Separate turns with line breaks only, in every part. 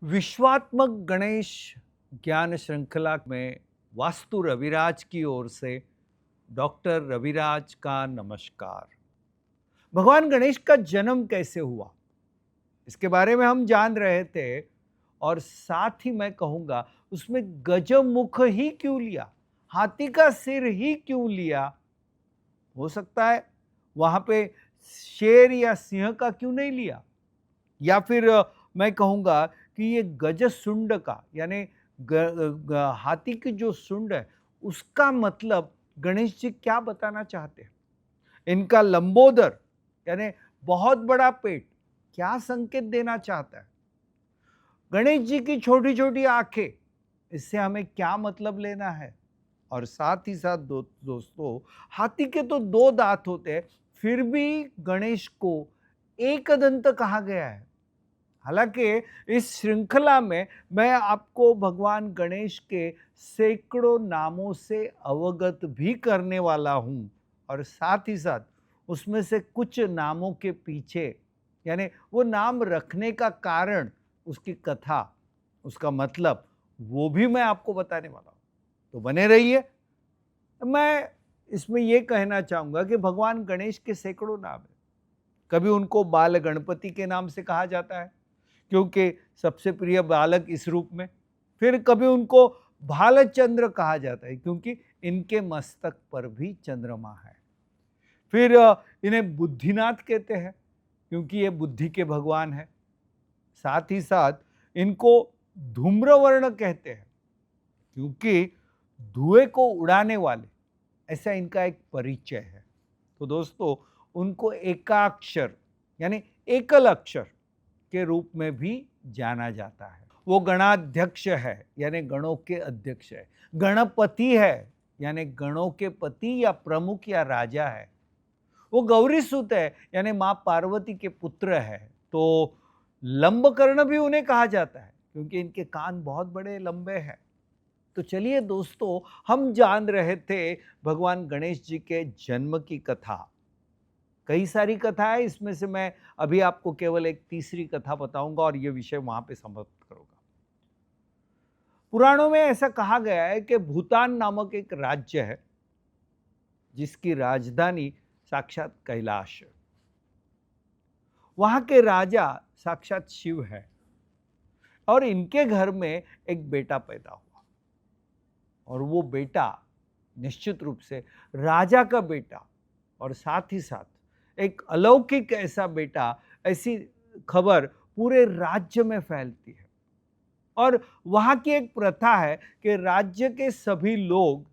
विश्वात्मक गणेश ज्ञान श्रृंखला में वास्तु रविराज की ओर से डॉक्टर रविराज का नमस्कार। भगवान गणेश का जन्म कैसे हुआ इसके बारे में हम जान रहे थे, और साथ ही मैं कहूंगा उसमें गजमुख ही क्यों लिया, हाथी का सिर ही क्यों लिया। हो सकता है वहां पे शेर या सिंह का क्यों नहीं लिया, या फिर मैं कहूँगा कि ये गजसुंड का यानी हाथी की जो सुंड है उसका मतलब गणेश जी क्या बताना चाहते हैं। इनका लंबोदर यानी बहुत बड़ा पेट क्या संकेत देना चाहता है। गणेश जी की छोटी छोटी आंखें, इससे हमें क्या मतलब लेना है। और साथ ही साथ दोस्तों, हाथी के तो दो दांत होते हैं, फिर भी गणेश को एक दंत कहा गया है। हालांकि इस श्रृंखला में मैं आपको भगवान गणेश के सैकड़ों नामों से अवगत भी करने वाला हूं, और साथ ही साथ उसमें से कुछ नामों के पीछे यानी वो नाम रखने का कारण, उसकी कथा, उसका मतलब, वो भी मैं आपको बताने वाला हूं। तो बने रहिए। मैं इसमें यह कहना चाहूंगा कि भगवान गणेश के सैकड़ों नाम है। कभी उनको बाल गणपति के नाम से कहा जाता है क्योंकि सबसे प्रिय बालक इस रूप में। फिर कभी उनको भालचंद्र कहा जाता है क्योंकि इनके मस्तक पर भी चंद्रमा है। फिर इन्हें बुद्धिनाथ कहते हैं क्योंकि ये बुद्धि के भगवान है। साथ ही साथ इनको धूम्रवर्ण कहते हैं क्योंकि धुएं को उड़ाने वाले, ऐसा इनका एक परिचय है। तो दोस्तों, उनको एकाक्षर यानी एकल अक्षर के रूप में भी जाना जाता है। वो गणाध्यक्ष है यानी गणों के अध्यक्ष है। गणपति है यानी गणों के पति या प्रमुख या राजा है। वो गौरी सुत है यानी मां पार्वती के पुत्र है। तो लंबकर्ण भी उन्हें कहा जाता है क्योंकि इनके कान बहुत बड़े लंबे हैं। तो चलिए दोस्तों, हम जान रहे थे भगवान गणेश जी के जन्म की कथा। कई सारी कथा है, इसमें से मैं अभी आपको केवल एक तीसरी कथा बताऊंगा और यह विषय वहां पे समाप्त करूंगा। पुराणों में ऐसा कहा गया है कि भूतान नामक एक राज्य है जिसकी राजधानी साक्षात कैलाश है। वहां के राजा साक्षात शिव है और इनके घर में एक बेटा पैदा हुआ, और वो बेटा निश्चित रूप से राजा का बेटा, और साथ ही साथ एक अलौकिक ऐसा बेटा। ऐसी खबर पूरे राज्य में फैलती है। और वहां की एक प्रथा है कि राज्य के सभी लोग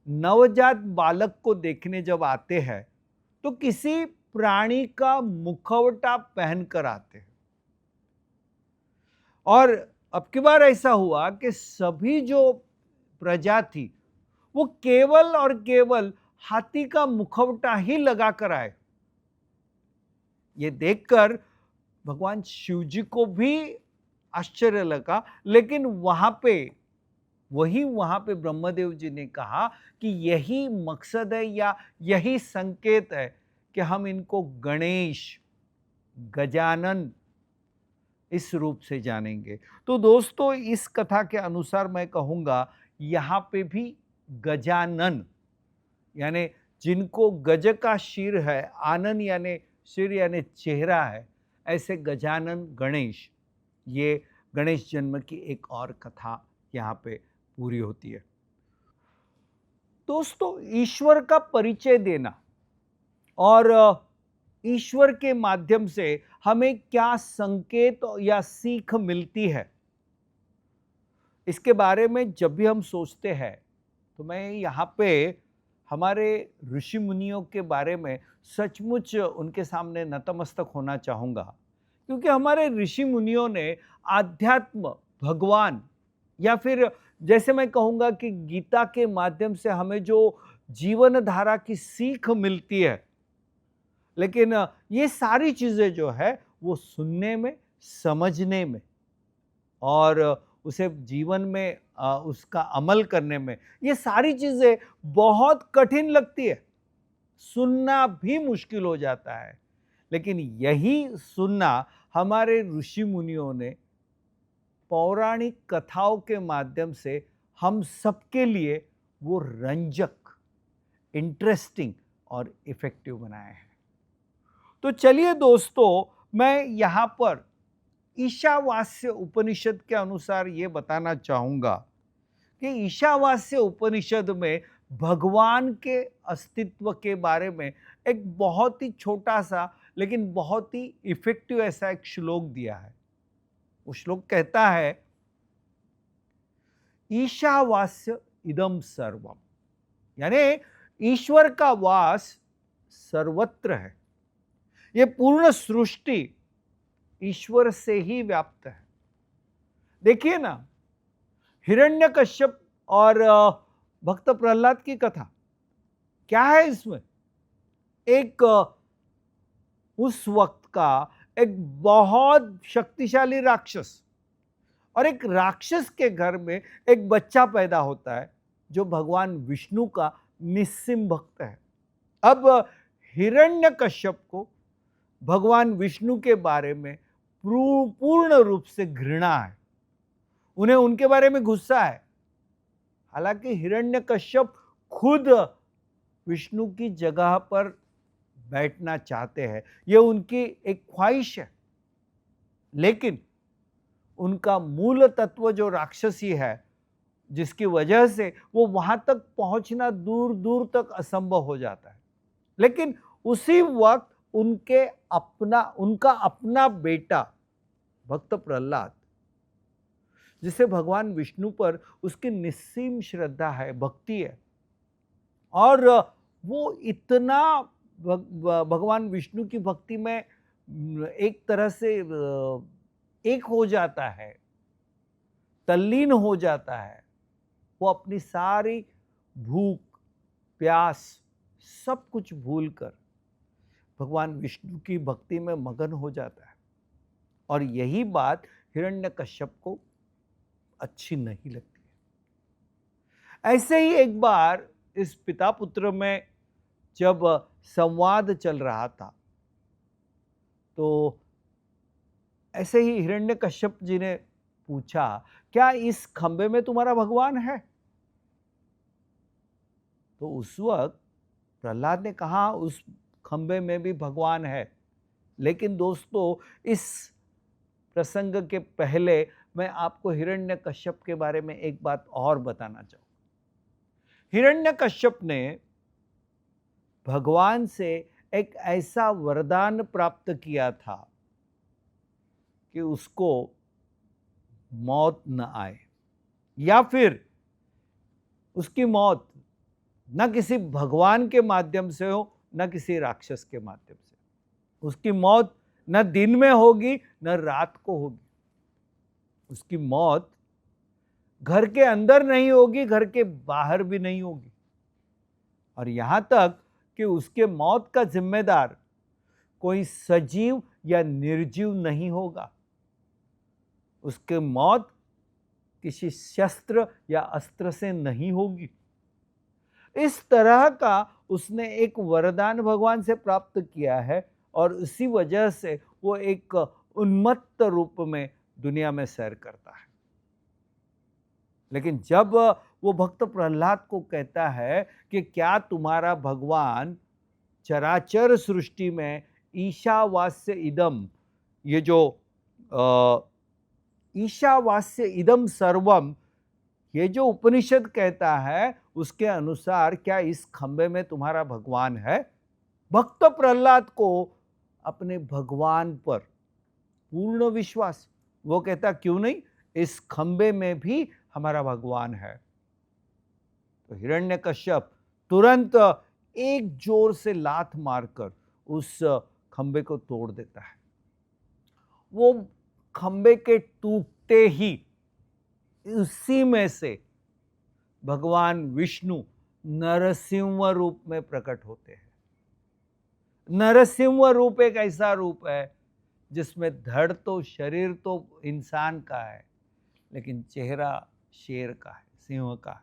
नवजात बालक को देखने जब आते हैं तो किसी प्राणी का मुखौटा पहनकर आते हैं। और अब की बार ऐसा हुआ कि सभी जो प्रजा थी वो केवल और केवल हाथी का मुखौटा ही लगा कर आए। ये देखकर भगवान शिव जी को भी आश्चर्य लगा, लेकिन वहां पे ब्रह्मदेव जी ने कहा कि यही मकसद है या यही संकेत है कि हम इनको गणेश, गजानन इस रूप से जानेंगे। तो दोस्तों, इस कथा के अनुसार मैं कहूंगा यहां पे भी गजानन यानी जिनको गज का शीर है, आनन यानी सिर यानी चेहरा है, ऐसे गजानन गणेश, ये गणेश जन्म की एक और कथा यहाँ पे पूरी होती है। दोस्तों, ईश्वर का परिचय देना और ईश्वर के माध्यम से हमें क्या संकेत या सीख मिलती है, इसके बारे में जब भी हम सोचते हैं तो मैं यहाँ पे हमारे ऋषि मुनियों के बारे में सचमुच उनके सामने नतमस्तक होना चाहूँगा, क्योंकि हमारे ऋषि मुनियों ने आध्यात्म, भगवान, या फिर जैसे मैं कहूँगा कि गीता के माध्यम से हमें जो जीवन धारा की सीख मिलती है, लेकिन ये सारी चीज़ें जो है वो सुनने में, समझने में और उसे जीवन में उसका अमल करने में, ये सारी चीजें बहुत कठिन लगती है। सुनना भी मुश्किल हो जाता है, लेकिन यही सुनना हमारे ऋषि मुनियों ने पौराणिक कथाओं के माध्यम से हम सबके लिए वो रंजक, इंटरेस्टिंग और इफेक्टिव बनाए हैं। तो चलिए दोस्तों, मैं यहाँ पर ईशावास्य उपनिषद के अनुसार ये बताना चाहूँगा कि ईशावास्य उपनिषद में भगवान के अस्तित्व के बारे में एक बहुत ही छोटा सा लेकिन बहुत ही इफेक्टिव ऐसा एक श्लोक दिया है। वो श्लोक कहता है, ईशावास्य इदम सर्वम, यानी ईश्वर का वास सर्वत्र है। ये पूर्ण सृष्टि ईश्वर से ही व्याप्त है। देखिए ना, हिरण्यकश्यप और भक्त प्रहलाद की कथा क्या है इसमें? एक उस वक्त का एक बहुत शक्तिशाली राक्षस, और एक राक्षस के घर में एक बच्चा पैदा होता है जो भगवान विष्णु का निस्सीम भक्त है। अब हिरण्यकश्यप को भगवान विष्णु के बारे में पूर्ण रूप से घृणा है, उन्हें उनके बारे में गुस्सा है। हालांकि हिरण्यकश्यप खुद विष्णु की जगह पर बैठना चाहते हैं, यह उनकी एक ख्वाहिश है, लेकिन उनका मूल तत्व जो राक्षसी है, जिसकी वजह से वो वहां तक पहुंचना दूर दूर तक असंभव हो जाता है। लेकिन उसी वक्त उनका अपना बेटा भक्त प्रहलाद, जिसे भगवान विष्णु पर उसकी निस्सीम श्रद्धा है, भक्ति है, और वो इतना भगवान विष्णु की भक्ति में एक तरह से एक हो जाता है, तल्लीन हो जाता है। वो अपनी सारी भूख, प्यास सब कुछ भूलकर भगवान विष्णु की भक्ति में मगन हो जाता है। और यही बात हिरण्यकश्यप को अच्छी नहीं लगती है। ऐसे ही एक बार इस पिता पुत्र में जब संवाद चल रहा था, तो ऐसे ही हिरण्यकश्यप जी ने पूछा, क्या इस खंबे में तुम्हारा भगवान है? तो उस वक्त प्रहलाद ने कहा, उस खंबे में भी भगवान है। लेकिन दोस्तों, इस प्रसंग के पहले मैं आपको हिरण्यकश्यप के बारे में एक बात और बताना चाहूंगा। हिरण्यकश्यप ने भगवान से एक ऐसा वरदान प्राप्त किया था कि उसको मौत न आए, या फिर उसकी मौत न किसी भगवान के माध्यम से हो, न किसी राक्षस के माध्यम से। उसकी मौत न दिन में होगी न रात को होगी। उसकी मौत घर के अंदर नहीं होगी, घर के बाहर भी नहीं होगी। और यहां तक कि उसके मौत का जिम्मेदार कोई सजीव या निर्जीव नहीं होगा। उसकी मौत किसी शस्त्र या अस्त्र से नहीं होगी। इस तरह का उसने एक वरदान भगवान से प्राप्त किया है, और इसी वजह से वो एक उन्मत्त रूप में दुनिया में सैर करता है। लेकिन जब वो भक्त प्रहलाद को कहता है कि क्या तुम्हारा भगवान चराचर सृष्टि में ईशावास्य इदम, ये जो ईशावास्य इदम सर्वम, ये जो उपनिषद कहता है, उसके अनुसार क्या इस खंबे में तुम्हारा भगवान है? भक्त प्रहलाद को अपने भगवान पर पूर्ण विश्वास। वो कहता, क्यों नहीं, इस खंबे में भी हमारा भगवान है। तो हिरण्यकश्यप तुरंत एक जोर से लात मारकर उस खंबे को तोड़ देता है। वो खंबे के टूटते ही उसी में से भगवान विष्णु नरसिंह रूप में प्रकट होते हैं। नरसिंह रूप एक ऐसा रूप है जिसमें धड़ तो, शरीर तो इंसान का है, लेकिन चेहरा शेर का है, सिंह का है।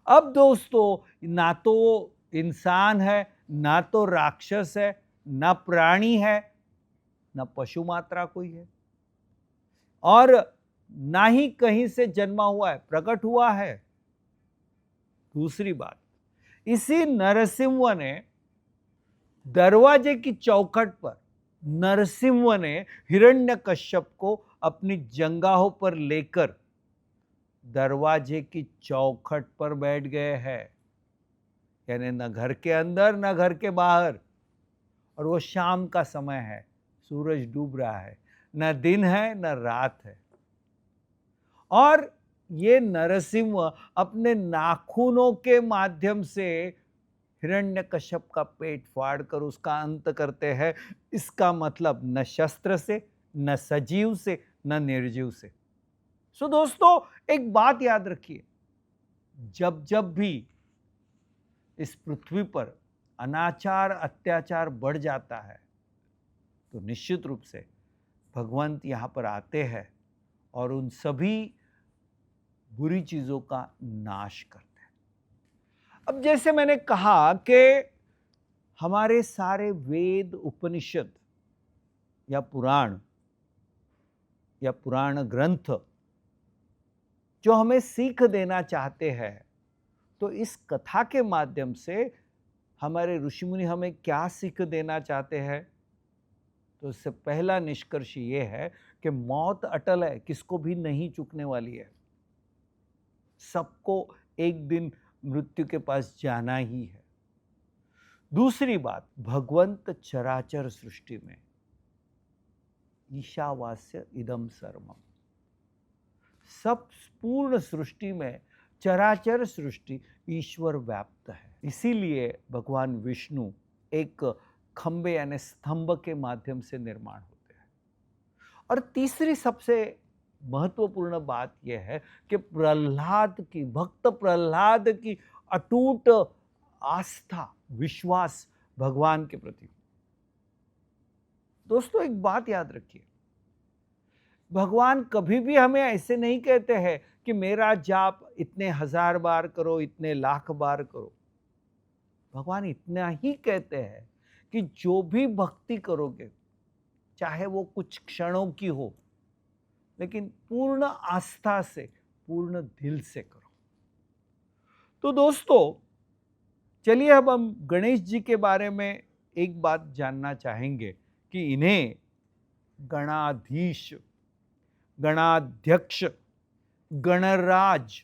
अब दोस्तों, ना तो इंसान है, ना तो राक्षस है, ना प्राणी है, ना पशु मात्रा कोई है। और ना ही कहीं से जन्मा हुआ है, प्रकट हुआ है। दूसरी बात, इसी नरसिंह ने दरवाजे की चौखट पर नरसिंह ने हिरण्यकश्यप को अपनी जंगाहों पर लेकर दरवाजे की चौखट पर बैठ गए हैं, यानी न घर के अंदर न घर के बाहर। और वो शाम का समय है, सूरज डूब रहा है, न दिन है न रात है। और ये नरसिंह अपने नाखूनों के माध्यम से हिरण्यकश्यप का पेट फाड़ कर उसका अंत करते हैं। इसका मतलब न शस्त्र से, न सजीव से, न निर्जीव से। सो दोस्तों, एक बात याद रखिए, जब जब भी इस पृथ्वी पर अनाचार अत्याचार बढ़ जाता है तो निश्चित रूप से भगवंत यहाँ पर आते हैं और उन सभी बुरी चीजों का नाश करते हैं। अब जैसे मैंने कहा कि हमारे सारे वेद, उपनिषद या पुराण ग्रंथ जो हमें सीख देना चाहते हैं, तो इस कथा के माध्यम से हमारे ऋषि मुनि हमें क्या सीख देना चाहते हैं? तो इससे पहला निष्कर्ष ये है कि मौत अटल है, किसको भी नहीं चूकने वाली है। सबको एक दिन मृत्यु के पास जाना ही है। दूसरी बात, भगवंत चराचर सृष्टि में ईशावास्य इदम सर्वम, सब पूर्ण सृष्टि में चराचर सृष्टि ईश्वर व्याप्त है। इसीलिए भगवान विष्णु एक खंबे यानी स्तंभ के माध्यम से निर्माण होते हैं। और तीसरी सबसे महत्वपूर्ण बात यह है कि भक्त प्रहलाद की अटूट आस्था, विश्वास भगवान के प्रति। दोस्तों, एक बात याद रखिए, भगवान कभी भी हमें ऐसे नहीं कहते हैं कि मेरा जाप इतने 1000 बार करो, इतने लाख बार करो। भगवान इतना ही कहते हैं कि जो भी भक्ति करोगे, चाहे वो कुछ क्षणों की हो, लेकिन पूर्ण आस्था से, पूर्ण दिल से करो। तो दोस्तों, चलिए अब हम गणेश जी के बारे में एक बात जानना चाहेंगे कि इन्हें गणाधीश, गणाध्यक्ष, गणराज,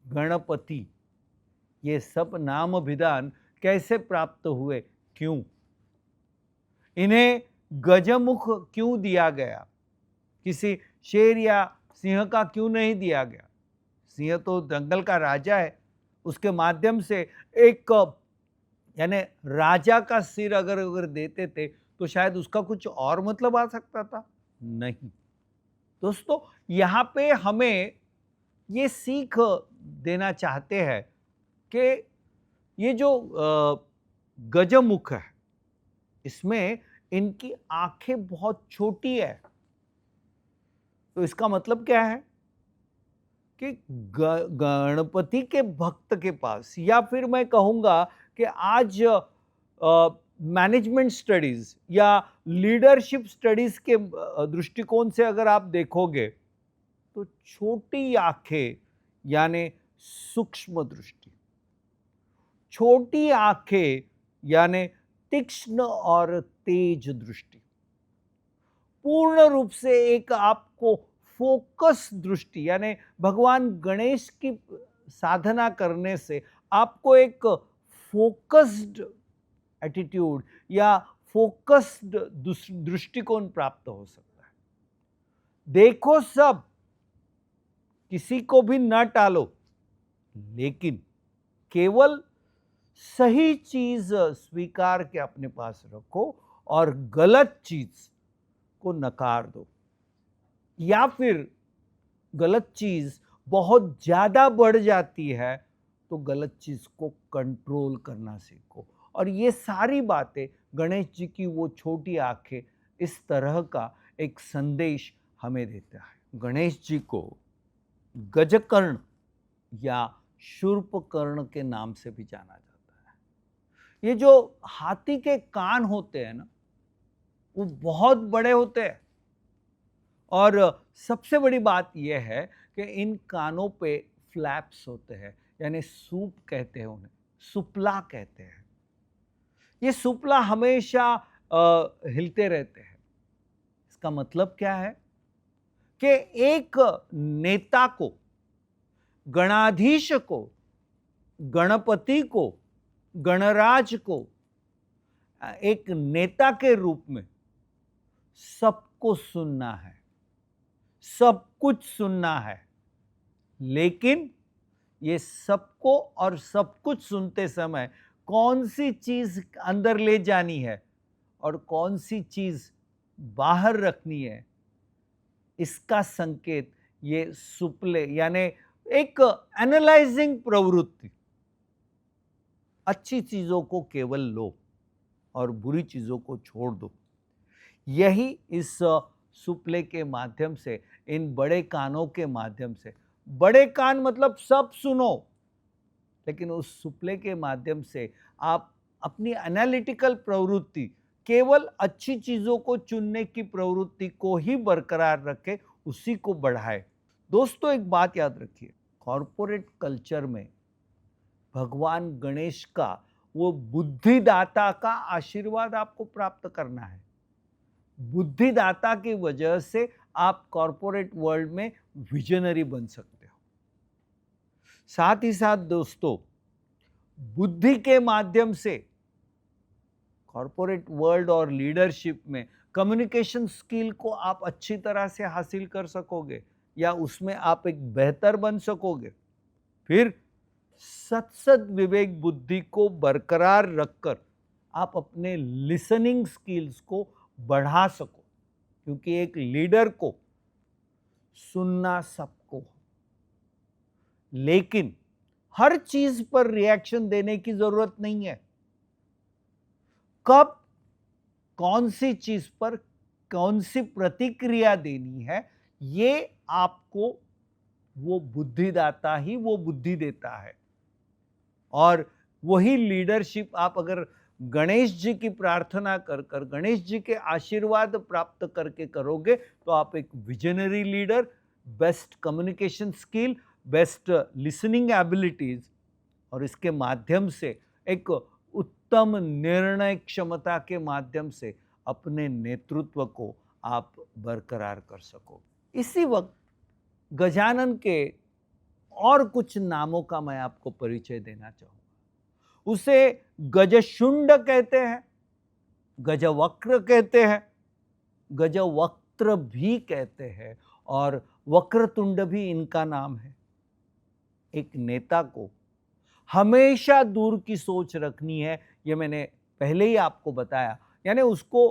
गणपति, ये सब नाम विधान कैसे प्राप्त हुए, क्यों? इन्हें गजमुख क्यों दिया गया? किसी शेर या सिंह का क्यों नहीं दिया गया? सिंह तो जंगल का राजा है, उसके माध्यम से एक यानी राजा का सिर अगर देते थे तो शायद उसका कुछ और मतलब आ सकता था। नहीं दोस्तों, यहाँ पे हमें ये सीख देना चाहते हैं कि ये जो गजमुख है, इसमें इनकी आंखें बहुत छोटी है। तो इसका मतलब क्या है कि गणपति के भक्त के पास, या फिर मैं कहूंगा कि आज मैनेजमेंट स्टडीज या लीडरशिप स्टडीज के दृष्टिकोण से अगर आप देखोगे तो छोटी आंखें यानी सूक्ष्म दृष्टि, छोटी आंखें यानी तीक्ष्ण और तेज दृष्टि, पूर्ण रूप से एक आपको फोकस दृष्टि, यानी भगवान गणेश की साधना करने से आपको एक फोकस्ड एटीट्यूड या फोकस्ड दृष्टिकोण प्राप्त हो सकता है। देखो सब, किसी को भी न टालो, लेकिन केवल सही चीज स्वीकार के अपने पास रखो और गलत चीज को नकार दो। या फिर गलत चीज बहुत ज्यादा बढ़ जाती है तो गलत चीज को कंट्रोल करना सीखो। और ये सारी बातें गणेश जी की वो छोटी आंखें इस तरह का एक संदेश हमें देता है। गणेश जी को गजकर्ण या शूर्पकर्ण के नाम से भी जाना जाता है। ये जो हाथी के कान होते हैं ना, वो बहुत बड़े होते हैं और सबसे बड़ी बात यह है कि इन कानों पे फ्लैप्स होते हैं, यानी सूप कहते हैं उन्हें, सुपला कहते हैं। ये सुपला हमेशा हिलते रहते हैं। इसका मतलब क्या है कि एक नेता को, गणाधीश को, गणपति को, गणराज को, एक नेता के रूप में सबको सुनना है, सब कुछ सुनना है। लेकिन ये सबको और सब कुछ सुनते समय कौन सी चीज अंदर ले जानी है और कौन सी चीज बाहर रखनी है, इसका संकेत ये सुपले, यानी एक एनालाइजिंग प्रवृत्ति। अच्छी चीजों को केवल लो और बुरी चीजों को छोड़ दो। यही इस सुपले के माध्यम से, इन बड़े कानों के माध्यम से, बड़े कान मतलब सब सुनो, लेकिन उस सुपले के माध्यम से आप अपनी एनालिटिकल प्रवृत्ति, केवल अच्छी चीजों को चुनने की प्रवृत्ति को ही बरकरार रखें, उसी को बढ़ाए। दोस्तों, एक बात याद रखिए, कॉरपोरेट कल्चर में भगवान गणेश का, वो बुद्धिदाता का आशीर्वाद आपको प्राप्त करना है। बुद्धिदाता की वजह से आप कॉरपोरेट वर्ल्ड में विजनरी बन सकते हो। साथ ही साथ दोस्तों, बुद्धि के माध्यम से कॉरपोरेट वर्ल्ड और लीडरशिप में कम्युनिकेशन स्किल को आप अच्छी तरह से हासिल कर सकोगे, या उसमें आप एक बेहतर बन सकोगे। फिर सत विवेक बुद्धि को बरकरार रखकर आप अपने लिसनिंग स्किल्स को बढ़ा सको, क्योंकि एक लीडर को सुनना सबको, लेकिन हर चीज पर रिएक्शन देने की जरूरत नहीं है। कब कौन सी चीज पर कौन सी प्रतिक्रिया देनी है, ये आपको वो बुद्धिदाता ही वो बुद्धि देता है। और वही लीडरशिप आप अगर गणेश जी की प्रार्थना कर कर, गणेश जी के आशीर्वाद प्राप्त करके करोगे, तो आप एक visionary leader, best communication skill, best listening abilities, और इसके माध्यम से एक उत्तम निर्णय क्षमता के माध्यम से अपने नेतृत्व को आप बरकरार कर सको। इसी वक्त गजानन के और कुछ नामों का मैं आपको परिचय देना चाहूंगा। उसे गजशुंड कहते हैं, गजवक्र कहते हैं, गजवक्त्र भी कहते हैं, और वक्रतुंड भी इनका नाम है। एक नेता को हमेशा दूर की सोच रखनी है, ये मैंने पहले ही आपको बताया, यानी उसको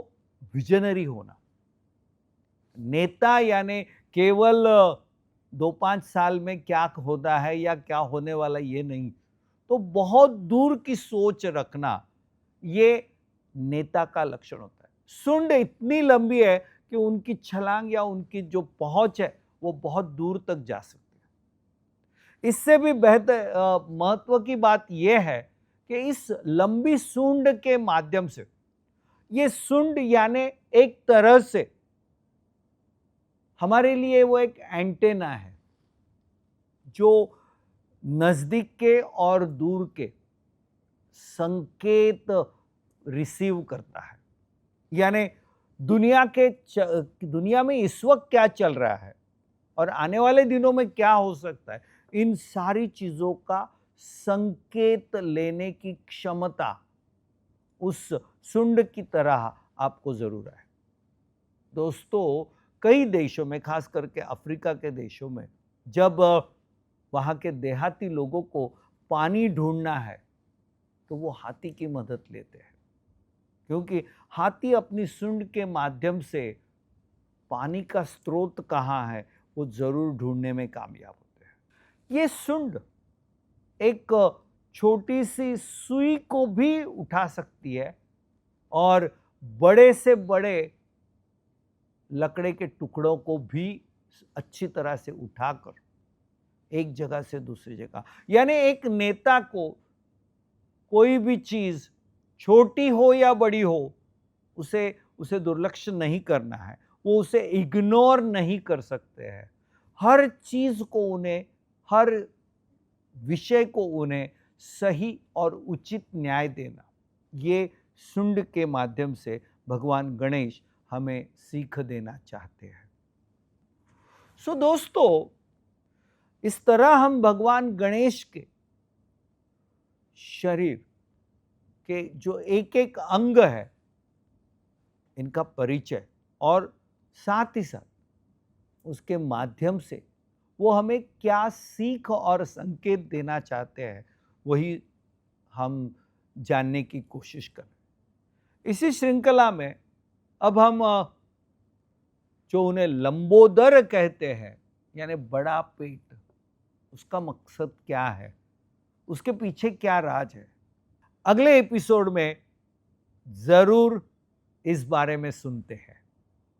विजनरी होना। नेता यानी केवल 2-5 साल में क्या होता है या क्या होने वाला, ये नहीं, तो बहुत दूर की सोच रखना, ये नेता का लक्षण होता है। सुंड इतनी लंबी है कि उनकी छलांग या उनकी जो पहुंच है वो बहुत दूर तक जा सकती है। इससे भी बेहतर महत्व की बात यह है कि इस लंबी सूंड के माध्यम से, ये सूंड यानी एक तरह से हमारे लिए वो एक एंटेना है जो नजदीक के और दूर के संकेत रिसीव करता है। यानी दुनिया में इस वक्त क्या चल रहा है और आने वाले दिनों में क्या हो सकता है, इन सारी चीजों का संकेत लेने की क्षमता उस सुंड की तरह आपको जरूर है। दोस्तों, कई देशों में, खास करके अफ्रीका के देशों में, जब वहाँ के देहाती लोगों को पानी ढूंढना है तो वो हाथी की मदद लेते हैं, क्योंकि हाथी अपनी सूंड के माध्यम से पानी का स्रोत कहाँ है वो जरूर ढूंढने में कामयाब होते हैं। ये सूंड एक छोटी सी सुई को भी उठा सकती है और बड़े से बड़े लकड़े के टुकड़ों को भी अच्छी तरह से उठाकर एक जगह से दूसरी जगह, यानी एक नेता को कोई भी चीज छोटी हो या बड़ी हो, उसे दुर्लक्ष्य नहीं करना है, वो उसे इग्नोर नहीं कर सकते हैं। हर चीज को उन्हें, हर विषय को उन्हें सही और उचित न्याय देना, ये शुंड के माध्यम से भगवान गणेश हमें सीख देना चाहते हैं। सो दोस्तों, इस तरह हम भगवान गणेश के शरीर के जो एक एक अंग है, इनका परिचय और साथ ही साथ उसके माध्यम से वो हमें क्या सीख और संकेत देना चाहते हैं, वही हम जानने की कोशिश करें। इसी श्रृंखला में अब हम जो उन्हें लंबोदर कहते हैं, यानी बड़ा पेट, उसका मकसद क्या है, उसके पीछे क्या राज है, अगले एपिसोड में जरूर इस बारे में सुनते हैं।